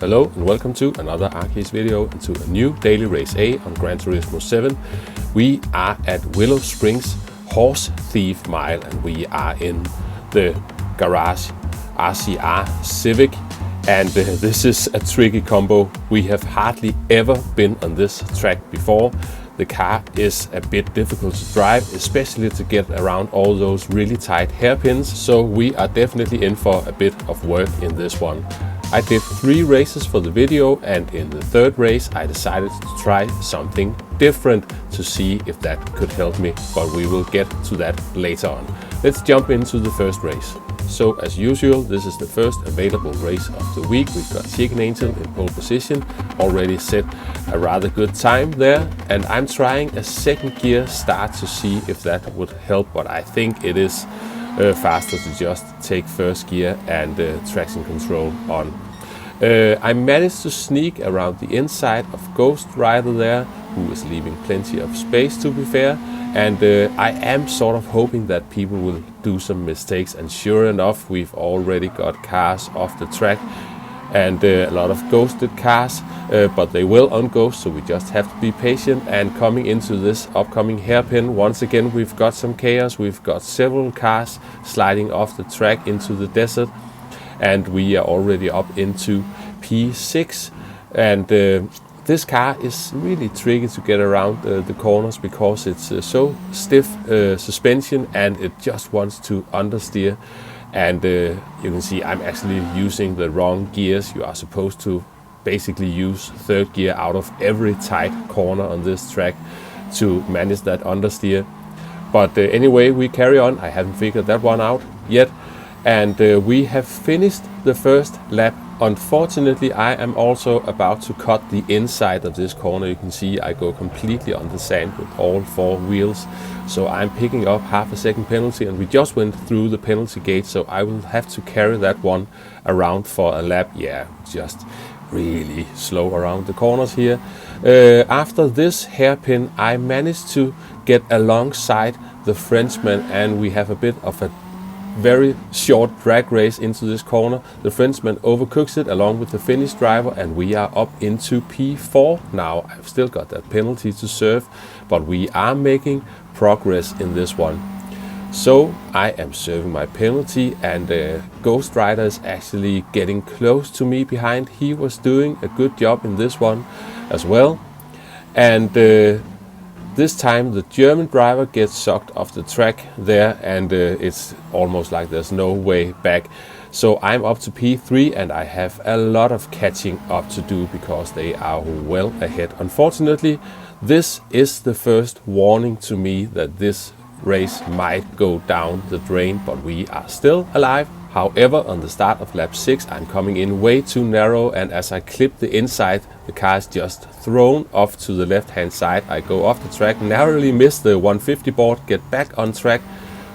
Hello and welcome to another Arcade video and to a new daily race A on Gran Turismo 7. We are at Willow Springs Horse Thief Mile and we are in the garage RCR Civic, and this is a tricky combo. We have hardly ever been on this track before. The car is a bit difficult to drive, especially to get around all those really tight hairpins, so we are definitely in for a bit of work in this one. I did 3 races for the video, and in the 3rd race I decided to try something different to see if that could help me, but we will get to that later on. Let's jump into the first race. So as usual, this is the first available race of the week. We've got Chicken Angel in pole position, already set a rather good time there, and I'm trying a 2nd gear start to see if that would help, but I think it is faster to just take 1st gear and traction control on. I managed to sneak around the inside of Ghost Rider there, who is leaving plenty of space, to be fair, and I am sort of hoping that people will do some mistakes, and sure enough we've already got cars off the track and a lot of ghosted cars, but they will unghost, so we just have to be patient. And coming into this upcoming hairpin, once again we've got some chaos. We've got several cars sliding off the track into the desert, and we are already up into P6, and this car is really tricky to get around the corners because it's so stiff suspension and it just wants to understeer. And you can see I'm actually using the wrong gears. You are supposed to basically use 3rd gear out of every tight corner on this track to manage that understeer. But anyway, we carry on. I haven't figured that one out yet. And we have finished the first lap. Unfortunately, I am also about to cut the inside of this corner. You can see I go completely on the sand with all 4 wheels. So I'm picking up half a second penalty, and we just went through the penalty gate, so I will have to carry that one around for a lap. Yeah, just really slow around the corners here. After this hairpin, I managed to get alongside the Frenchman, and we have a bit of a very short drag race into this corner. The Frenchman overcooks it along with the Finnish driver, and we are up into P4 now. I've still got that penalty to serve, but we are making progress in this one. So I am serving my penalty, and Ghost Rider is actually getting close to me behind. He was doing a good job in this one as well, and this time the German driver gets sucked off the track there, and it's almost like there's no way back. So I'm up to P3, and I have a lot of catching up to do because they are well ahead. Unfortunately, this is the first warning to me that this race might go down the drain, but we are still alive. However, on the start of lap 6, I'm coming in way too narrow, and as I clip the inside, the car is just thrown off to the left-hand side. I go off the track, narrowly miss the 150 board, get back on track.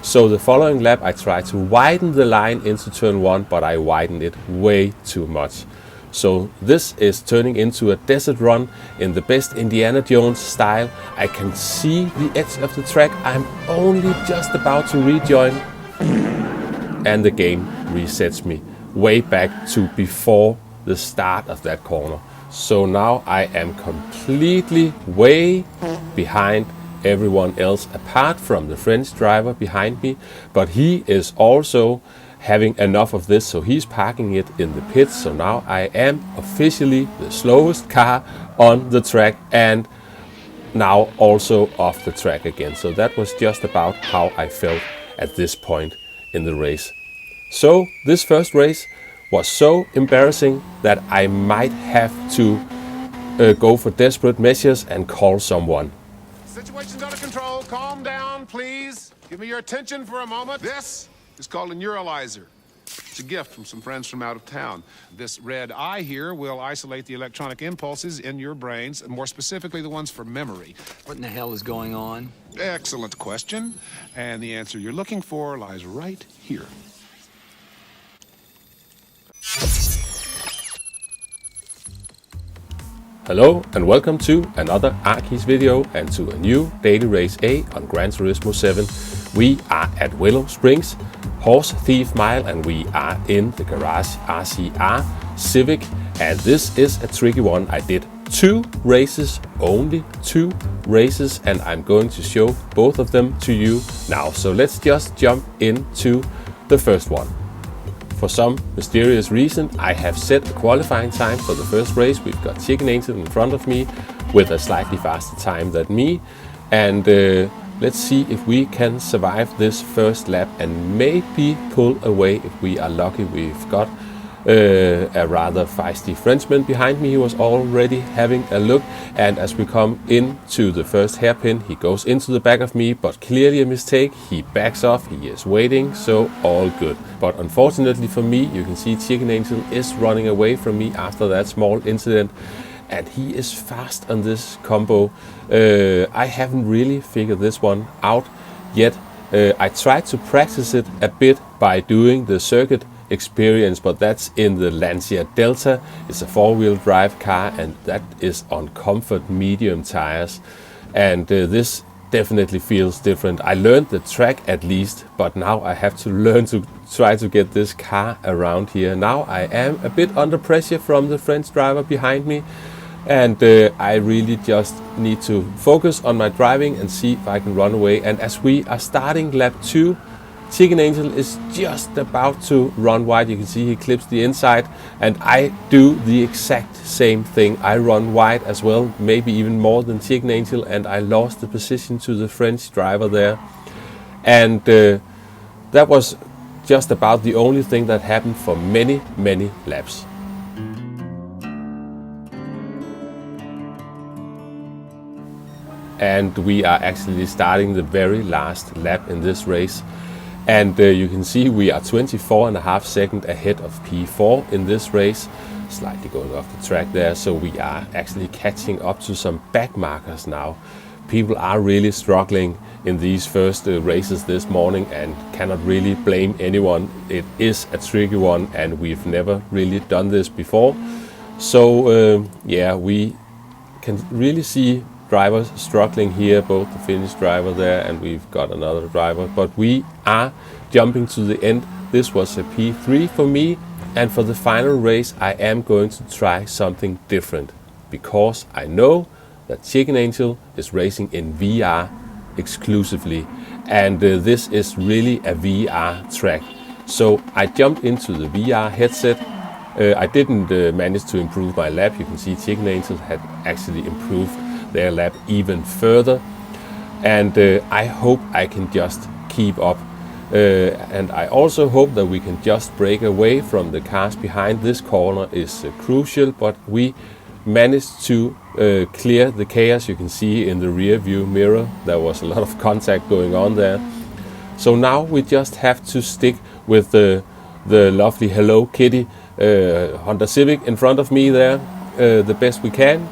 So the following lap, I try to widen the line into turn 1, but I widened it way too much. So this is turning into a desert run in the best Indiana Jones style. I can see the edge of the track. I'm only just about to rejoin, and the game resets me way back to before the start of that corner. So now I am completely way behind everyone else apart from the French driver behind me, but he is also having enough of this, so he's parking it in the pits. So now I am officially the slowest car on the track, and now also off the track again. So that was just about how I felt at this point in the race. So this first race was so embarrassing that I might have to go for desperate measures and call someone. Situation's under control. Calm down, please. Give me your attention for a moment. This is called a neuralizer. It's a gift from some friends from out of town. This red eye here will isolate the electronic impulses in your brains, and more specifically the ones for memory. What in the hell is going on? Excellent question. And the answer you're looking for lies right here. Hello and welcome to another Arcade video and to a new daily race A on Gran Turismo 7. We are at Willow Springs Horse Thief Mile, and we are in the garage RCR Civic, And this is a tricky one. I did 2 races, only 2 races, and I'm going to show both of them to you now. So let's just jump into the first one. For some mysterious reason, I have set a qualifying time for the first race. We've got Chicken Angel in front of me with a slightly faster time than me. And let's see if we can survive this first lap and maybe pull away if we are lucky. We've got a rather feisty Frenchman behind me. He was already having a look, and as we come into the first hairpin, he goes into the back of me, but clearly a mistake. He backs off, he is waiting, so all good. But unfortunately for me, you can see Chicken Angel is running away from me after that small incident, and he is fast on this combo. I haven't really figured this one out yet. I tried to practice it a bit by doing the circuit experience, but that's in the Lancia Delta. It's a 4-wheel drive car, and that is on comfort medium tires, and this definitely feels different. I learned the track at least, but now I have to learn to try to get this car around here. Now I am a bit under pressure from the French driver behind me, and I really just need to focus on my driving and see if I can run away. And as we are starting lap 2, Chicken Angel is just about to run wide. You can see he clips the inside, and I do the exact same thing. I run wide as well, maybe even more than Chicken Angel, and I lost the position to the French driver there. And that was just about the only thing that happened for many, many laps. And we are actually starting the very last lap in this race. And you can see we are 24.5 seconds ahead of P4 in this race, slightly going off the track there, so we are actually catching up to some back markers now. People are really struggling in these first races this morning, and cannot really blame anyone. It is a tricky one, and we've never really done this before. So yeah, we can really see drivers struggling here, both the Finnish driver there, and we've got another driver, but we are jumping to the end. This was a P3 for me, and for the final race I am going to try something different, because I know that Chicken Angel is racing in VR exclusively, and this is really a VR track. So I jumped into the VR headset. I didn't manage to improve my lap. You can see Chicken Angel had actually improved their lap even further, and I hope I can just keep up, and I also hope that we can just break away from the cars behind. This corner is crucial, but we managed to clear the chaos. You can see in the rear view mirror there was a lot of contact going on there. So now we just have to stick with the lovely Hello Kitty Honda Civic in front of me there the best we can.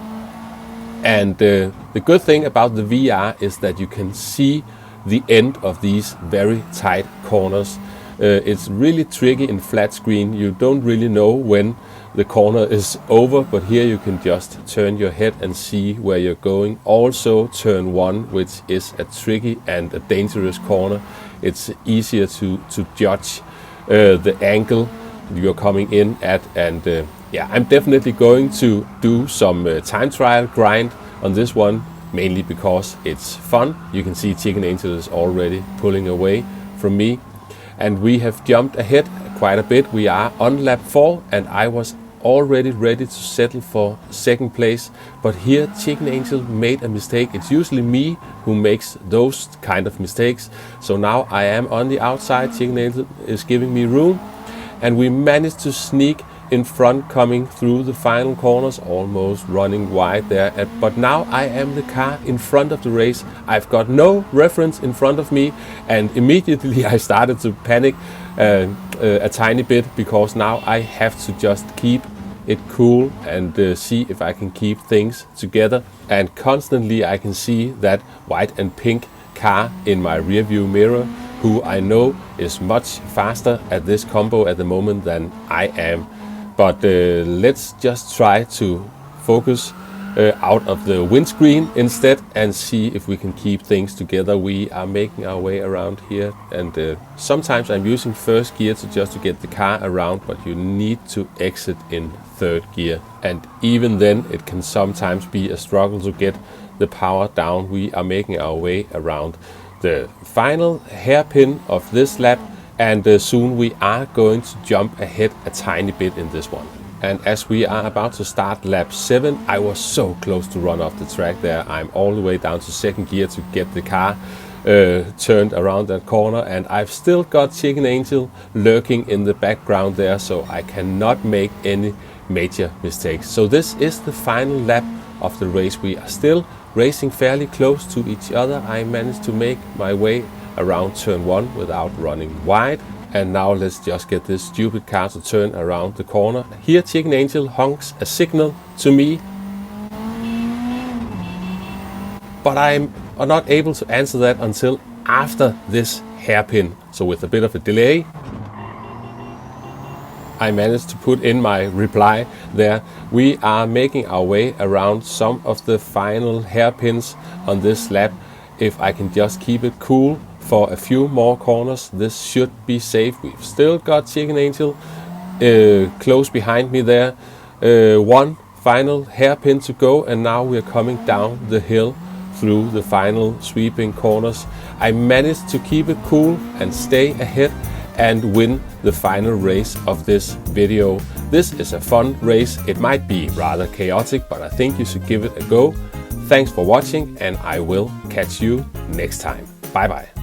And the good thing about the VR is that you can see the end of these very tight corners. It's really tricky in flat screen. You don't really know when the corner is over, but here you can just turn your head and see where you're going. Also turn 1, which is a tricky and a dangerous corner. It's easier to judge the angle you're coming in at, and yeah, I'm definitely going to do some time trial grind on this one, mainly because it's fun. You can see Chicken Angel is already pulling away from me, and we have jumped ahead quite a bit. We are on lap 4, and I was already ready to settle for second place, but here Chicken Angel made a mistake. It's usually me who makes those kind of mistakes, so now I am on the outside. Chicken Angel is giving me room, and we managed to sneak in front, coming through the final corners, almost running wide there. But now I am the car in front of the race. I've got no reference in front of me, and immediately I started to panic a tiny bit, because now I have to just keep it cool and see if I can keep things together. And constantly I can see that white and pink car in my rear view mirror, who I know is much faster at this combo at the moment than I am. But let's just try to focus out of the windscreen instead and see if we can keep things together. We are making our way around here, and sometimes I'm using first gear just to get the car around, but you need to exit in third gear, and even then it can sometimes be a struggle to get the power down. We are making our way around the final hairpin of this lap, and soon we are going to jump ahead a tiny bit in this one. And as we are about to start lap 7, I was so close to run off the track there. I'm all the way down to second gear to get the car turned around that corner, and I've still got Chicken Angel lurking in the background there, so I cannot make any major mistakes. So this is the final lap of the race. We are still racing fairly close to each other. I managed to make my way around turn 1 without running wide. And now let's just get this stupid car to turn around the corner. Here Chicken Angel honks a signal to me, but I'm not able to answer that until after this hairpin. So with a bit of a delay, I managed to put in my reply there. We are making our way around some of the final hairpins on this lap. If I can just keep it cool for a few more corners, this should be safe. We've still got Chicken Angel close behind me there. One final hairpin to go, and now we're coming down the hill through the final sweeping corners. I managed to keep it cool and stay ahead and win the final race of this video. This is a fun race. It might be rather chaotic, but I think you should give it a go. Thanks for watching, and I will catch you next time. Bye bye.